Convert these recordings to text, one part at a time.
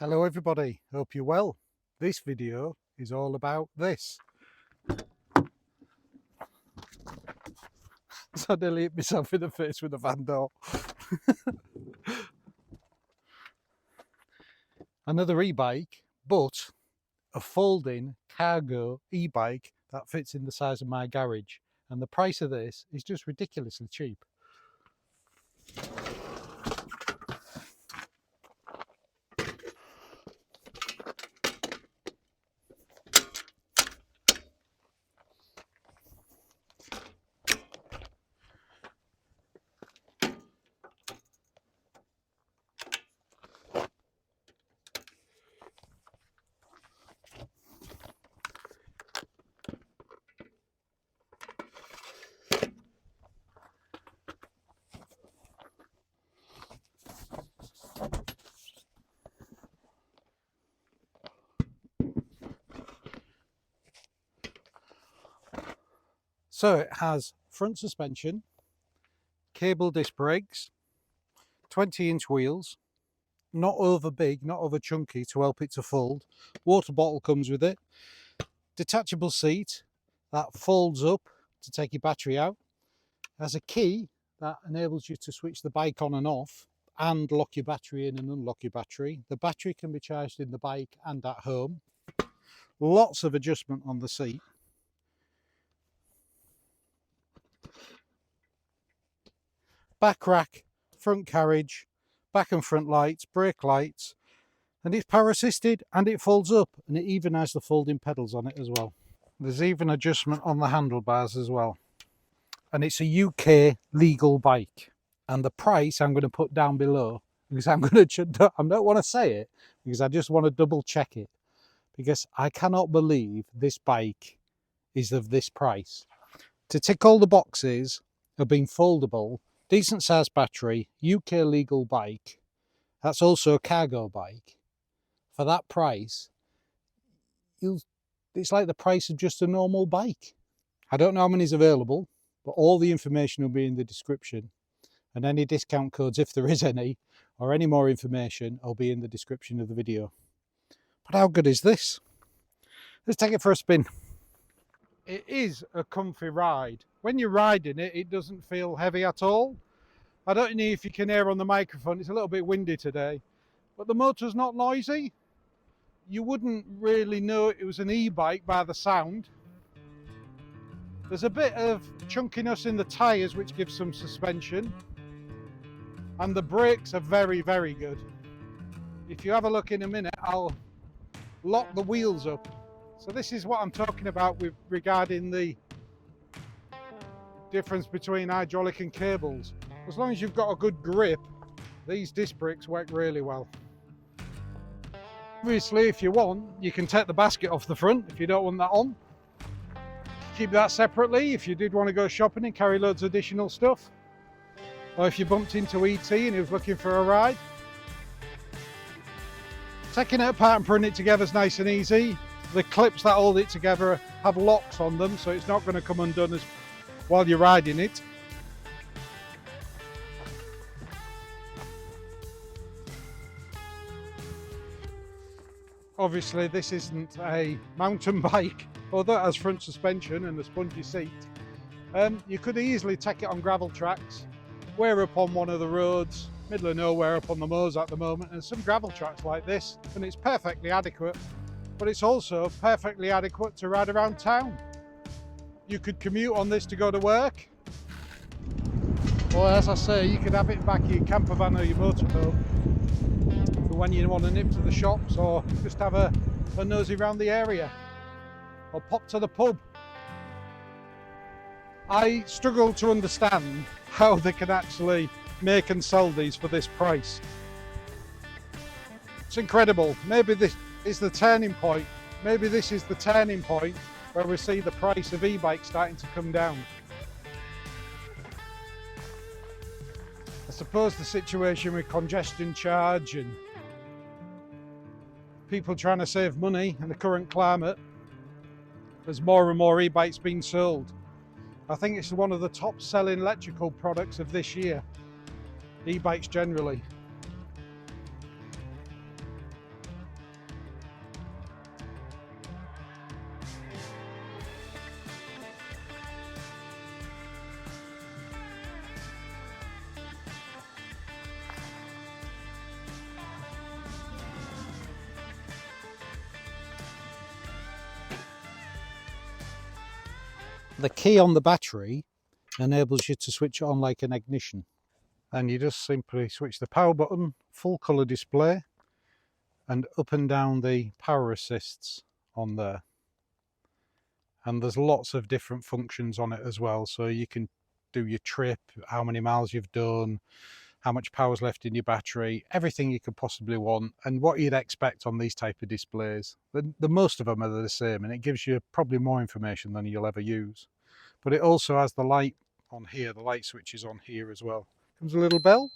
Hello everybody, hope you're well. This video is all about this. So I nearly hit myself in the face with a van door. Another e-bike, but a folding cargo e-bike that fits in the size of my garage. And the price of this is just ridiculously cheap. So it has front suspension, cable disc brakes, 20-inch wheels, not over big, not over chunky to help it to fold. Water bottle comes with it. Detachable seat that folds up to take your battery out. Has a key that enables you to switch the bike on and off and lock your battery in and unlock your battery. The battery can be charged in the bike and at home. Lots of adjustment on the seat. Back rack, front carriage, back and front lights, brake lights, and it's power assisted and it folds up, and it even has the folding pedals on it as well. There's even adjustment on the handlebars as well. And it's a UK legal bike, and the price I'm going to put down below, because I don't want to say it because I just want to double check it, because I cannot believe this bike is of this price. To tick all the boxes of being foldable, decent sized battery, UK legal bike, that's also a cargo bike. For that price, it's like the price of just a normal bike. I don't know how many is available, but all the information will be in the description, and any discount codes, if there is any, or any more information, will be in the description of the video. But how good is this? Let's take it for a spin. It is a comfy ride. When you're riding it, it doesn't feel heavy at all. I don't know if you can hear on the microphone, it's a little bit windy today, but the motor's not noisy. You wouldn't really know it was an e-bike by the sound. There's a bit of chunkiness in the tyres which gives some suspension, and the brakes are very, very good. If you have a look in a minute, I'll lock the wheels up. So this is what I'm talking about with regarding the difference between hydraulic and cables. As long as you've got a good grip, these disc brakes work really well. Obviously, if you want, you can take the basket off the front if you don't want that on. Keep that separately if you did want to go shopping and carry loads of additional stuff. Or if you bumped into ET and he was looking for a ride. Taking it apart and putting it together is nice and easy. The clips that hold it together have locks on them, so it's not going to come undone while you're riding it. Obviously this isn't a mountain bike, although it has front suspension and a spongy seat. You could easily take it on gravel tracks. We're up on one of the roads, middle of nowhere up on the moors at the moment, and some gravel tracks like this, and it's perfectly adequate. But it's also perfectly adequate to ride around town. You could commute on this to go to work. Or as I say, you could have it back in your campervan or your motorhome for when you want to nip to the shops, or just have a nosy around the area, or pop to the pub. I struggle to understand how they can actually make and sell these for this price. It's incredible. Maybe this is the turning point. Maybe this is the turning point where we see the price of e-bikes starting to come down. I suppose the situation with congestion charge and people trying to save money in the current climate, there's more and more e-bikes being sold. I think it's one of the top selling electrical products of this year, e-bikes generally. The key on the battery enables you to switch it on like an ignition. And you just simply switch the power button, full colour display, and up and down the power assists on there. And there's lots of different functions on it as well, so you can do your trip, how many miles you've done, how much power's left in your battery, everything you could possibly want, and what you'd expect on these type of displays. The most of them are the same, and it gives you probably more information than you'll ever use. But it also has the light on here, the light switches on here as well. Comes a little bell.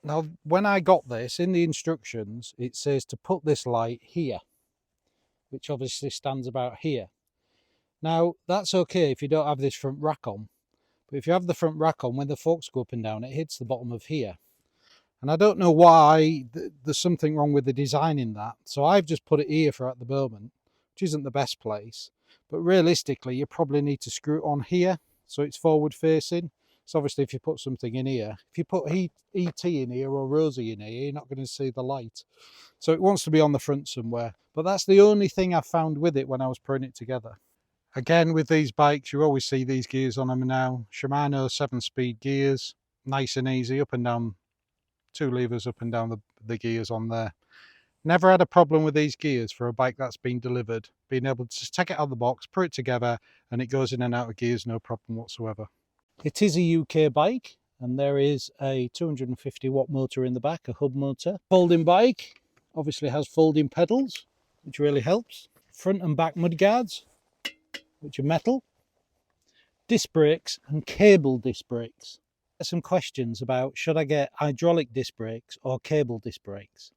Now, when I got this, in the instructions, it says to put this light here, which obviously stands about here. Now, that's okay if you don't have this front rack on, but if you have the front rack on, when the forks go up and down, it hits the bottom of here. And I don't know why, there's something wrong with the design in that. So I've just put it here for at the moment, which isn't the best place. But realistically, you probably need to screw it on here, so it's forward facing. So obviously if you put something in here, if you put ET in here or Rosie in here, you're not going to see the light. So it wants to be on the front somewhere. But that's the only thing I found with it when I was putting it together. Again, with these bikes, you always see these gears on them now. Shimano 7-speed gears, nice and easy, up and down, 2 levers up and down the gears on there. Never had a problem with these gears for a bike that's been delivered. Being able to just take it out of the box, put it together, and it goes in and out of gears, no problem whatsoever. It is a UK bike, and there is a 250 watt motor in the back, a hub motor. Folding bike, obviously has folding pedals, which really helps. Front and back mudguards, which are metal. Disc brakes and cable disc brakes. Some questions about should I get hydraulic disc brakes or cable disc brakes,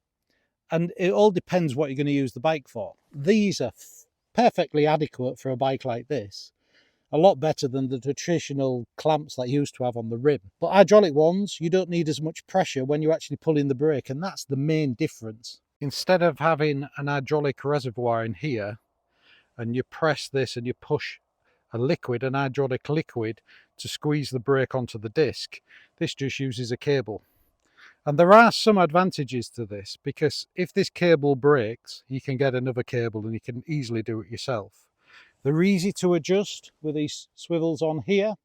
and it all depends what you're going to use the bike for. These are perfectly adequate for a bike like this, a lot better than the traditional clamps that you used to have on the rim. But hydraulic ones, you don't need as much pressure when you're actually pulling the brake, and that's the main difference. Instead of having an hydraulic reservoir in here and you press this and you push an hydraulic liquid to squeeze the brake onto the disc, this just uses a cable. And there are some advantages to this, because if this cable breaks, you can get another cable and you can easily do it yourself. They're easy to adjust with these swivels on here,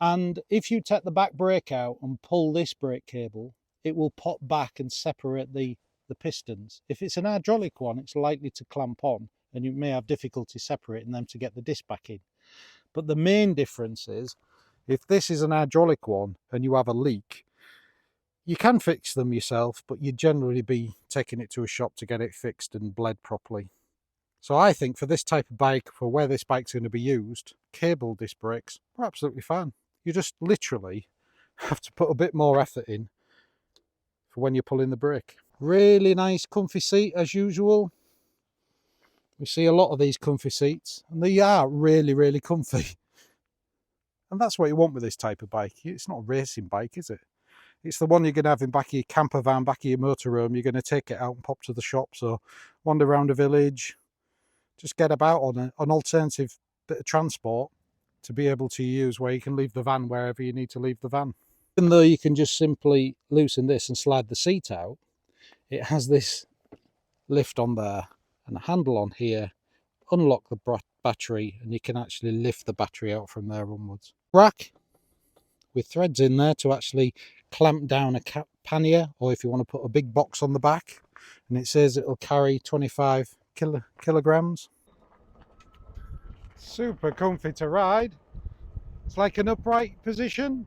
and if you take the back brake out and pull this brake cable, it will pop back and separate the pistons. If it's an hydraulic one, it's likely to clamp on and you may have difficulty separating them to get the disc back in. But the main difference is, if this is an hydraulic one and you have a leak, you can fix them yourself, but you'd generally be taking it to a shop to get it fixed and bled properly. So I think for this type of bike, for where this bike's going to be used, cable disc brakes are absolutely fine. You just literally have to put a bit more effort in for when you're pulling the brake. Really nice comfy seat as usual. We see a lot of these comfy seats, and they are really, really comfy. And that's what you want with this type of bike. It's not a racing bike, is it? It's the one you're going to have in back of your campervan, back of your motorhome. You're going to take it out and pop to the shops or wander around a village. Just get about on an alternative bit of transport to be able to use, where you can leave the van wherever you need to leave the van. Even though you can just simply loosen this and slide the seat out, it has this lift on there and a handle on here. Unlock the battery and you can actually lift the battery out from there onwards. Rack with threads in there to actually clamp down a pannier, or if you want to put a big box on the back, and it says it'll carry 25 kilograms. Super comfy to ride. It's like an upright position.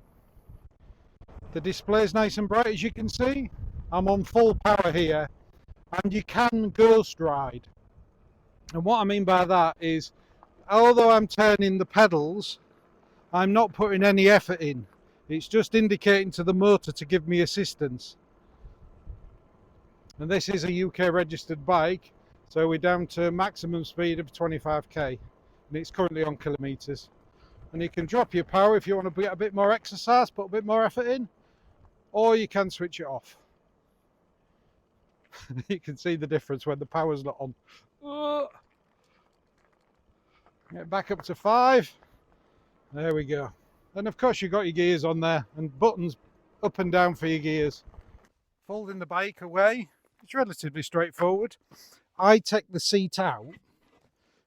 The display is nice and bright, as you can see. I'm on full power here, and you can ghost ride. And what I mean by that is, although I'm turning the pedals, I'm not putting any effort in. It's just indicating to the motor to give me assistance. And this is a UK registered bike, so we're down to maximum speed of 25k, and it's currently on kilometres. And you can drop your power if you want to get a bit more exercise, put a bit more effort in, or you can switch it off. You can see the difference when the power's not on. Get back up to 5. There we go. And of course you've got your gears on there and buttons up and down for your gears. Folding the bike away, it's relatively straightforward. I take the seat out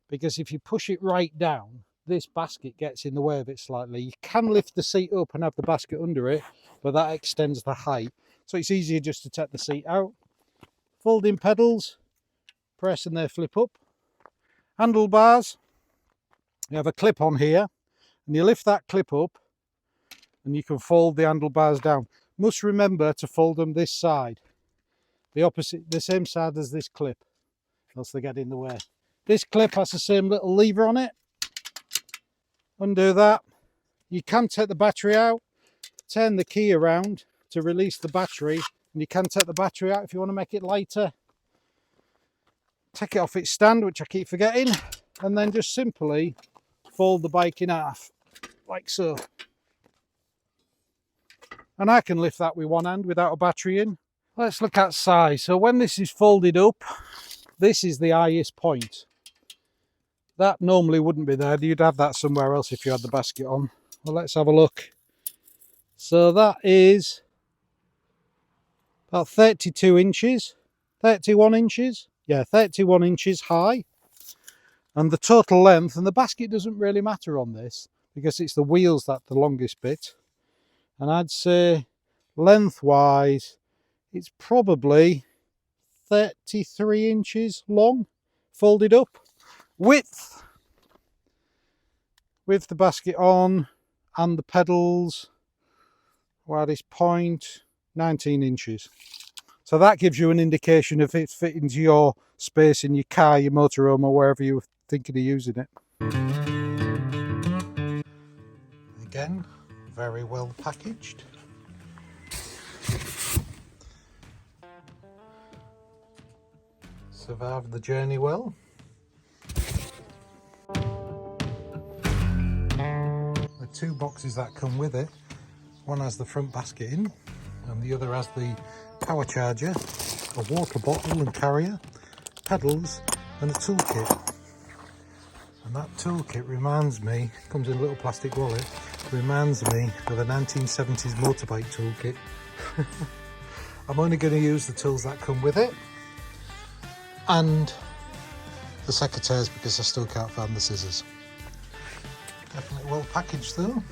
because if you push it right down, this basket gets in the way of it slightly. You can lift the seat up and have the basket under it, but that extends the height. So it's easier just to take the seat out. Folding pedals, press and they flip up. Handlebars, you have a clip on here, and you lift that clip up and you can fold the handlebars down. Must remember to fold them this side, the same side as this clip, else they get in the way. This clip has the same little lever on it. Undo that. You can take the battery out, turn the key around to release the battery, and you can take the battery out if you want to make it lighter. Take it off its stand, which I keep forgetting, and then just simply fold the bike in half, like so. And I can lift that with one hand without a battery in. Let's look at size. So when this is folded up, this is the highest point. That normally wouldn't be there. You'd have that somewhere else if you had the basket on. Well, let's have a look. So that is about 32 inches, 31 inches. Yeah, 31 inches high. And the total length, and the basket doesn't really matter on this because it's the wheels that's the longest bit. And I'd say lengthwise, it's probably 33 inches long, folded up. Width, with the basket on and the pedals, at this point, 19 inches. So that gives you an indication if it fits into your space in your car, your motorhome, or wherever you're thinking of using it. Again, very well packaged. Survived the journey well. The two boxes that come with it, one has the front basket in and the other has the power charger, a water bottle and carrier, pedals and a toolkit. And that toolkit reminds me, comes in a little plastic wallet, reminds me of a 1970s motorbike toolkit. I'm only going to use the tools that come with it and the secateurs because I still can't find the scissors. Definitely well packaged though.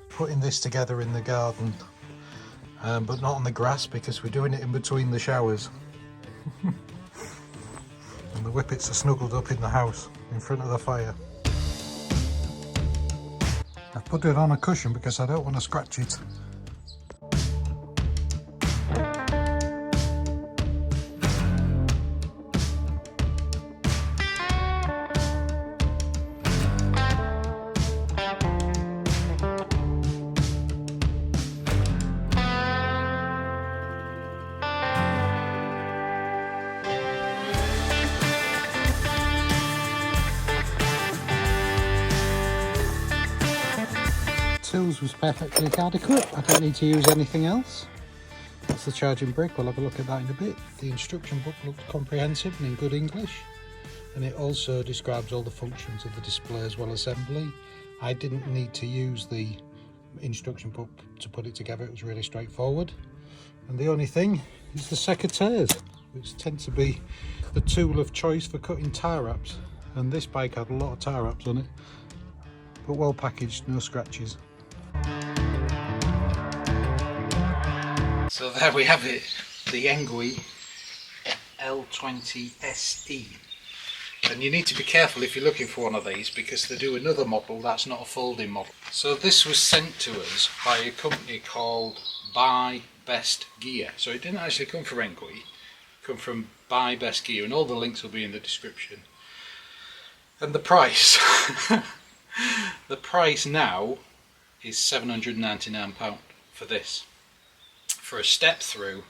Putting this together in the garden, but not on the grass because we're doing it in between the showers. And the Whippets are snuggled up in the house in front of the fire. I've put it on a cushion because I don't want to scratch it. Tools was perfectly adequate. I don't need to use anything else. That's the charging brick. We'll have a look at that in a bit. The instruction book looked comprehensive and in good English, and it also describes all the functions of the display as well as assembly. I didn't need to use the instruction book to put it together. It was really straightforward. And the only thing is the secateurs, which tend to be the tool of choice for cutting tyre wraps. And this bike had a lot of tyre wraps on it, but well packaged, no scratches. So there we have it, the ENGWE L20 SE. And you need to be careful if you're looking for one of these because they do another model that's not a folding model. So this was sent to us by a company called BuyBestGear. So it didn't actually come from ENGWE, it came from BuyBestGear, and all the links will be in the description. And the price, the price now is £799 for this. For a step through,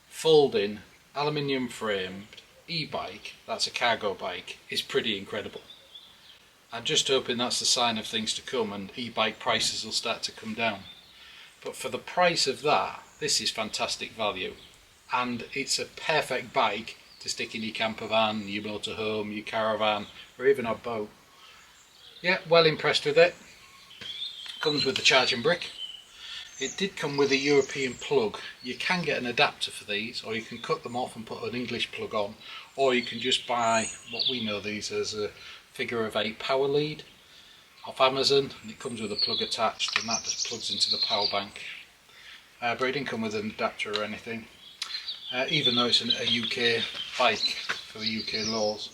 folding, aluminium framed e-bike, that's a cargo bike, is pretty incredible. I'm just hoping that's the sign of things to come and e-bike prices will start to come down. But for the price of that, this is fantastic value. And it's a perfect bike to stick in your campervan, your motorhome, your caravan, or even a boat. Yeah, well impressed with it. Comes with the charging brick. It did come with a European plug. You can get an adapter for these, or you can cut them off and put an English plug on, or you can just buy what we know these as a figure of 8 power lead off Amazon, and it comes with a plug attached, and that just plugs into the power bank. But it didn't come with an adapter or anything, even though it's a UK bike for the UK laws.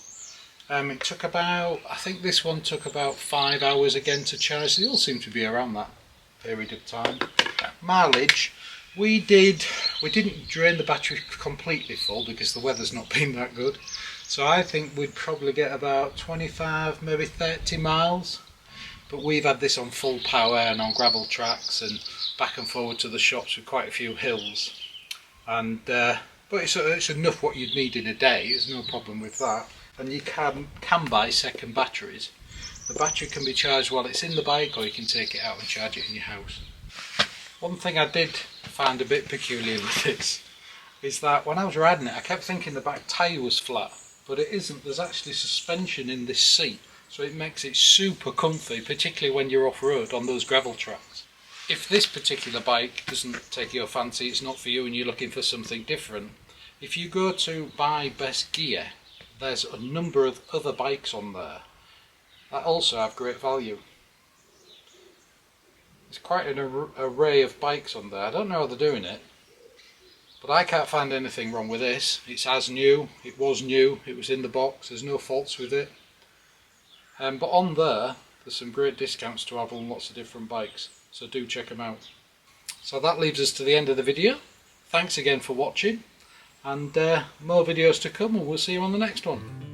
It took about, I think this one took about 5 hours again to charge. They all seem to be around that period of time. Mileage, we didn't drain the battery completely full because the weather's not been that good. So I think we'd probably get about 25, maybe 30 miles. But we've had this on full power and on gravel tracks and back and forward to the shops with quite a few hills. And but it's enough what you'd need in a day. There's no problem with that. And you can buy second batteries. The battery can be charged while it's in the bike, or you can take it out and charge it in your house. One thing I did find a bit peculiar with this is that when I was riding it, I kept thinking the back tyre was flat, but it isn't. There's actually suspension in this seat, so it makes it super comfy, particularly when you're off-road on those gravel tracks. If this particular bike doesn't take your fancy, it's not for you and you're looking for something different, if you go to BuyBestGear, there's a number of other bikes on there that also have great value. There's quite an array of bikes on there. I don't know how they're doing it, but I can't find anything wrong with this. It's as new, it was in the box, there's no faults with it. But on there's some great discounts to have on lots of different bikes, so do check them out. So that leaves us to the end of the video. Thanks again for watching, and more videos to come, and we'll see you on the next one.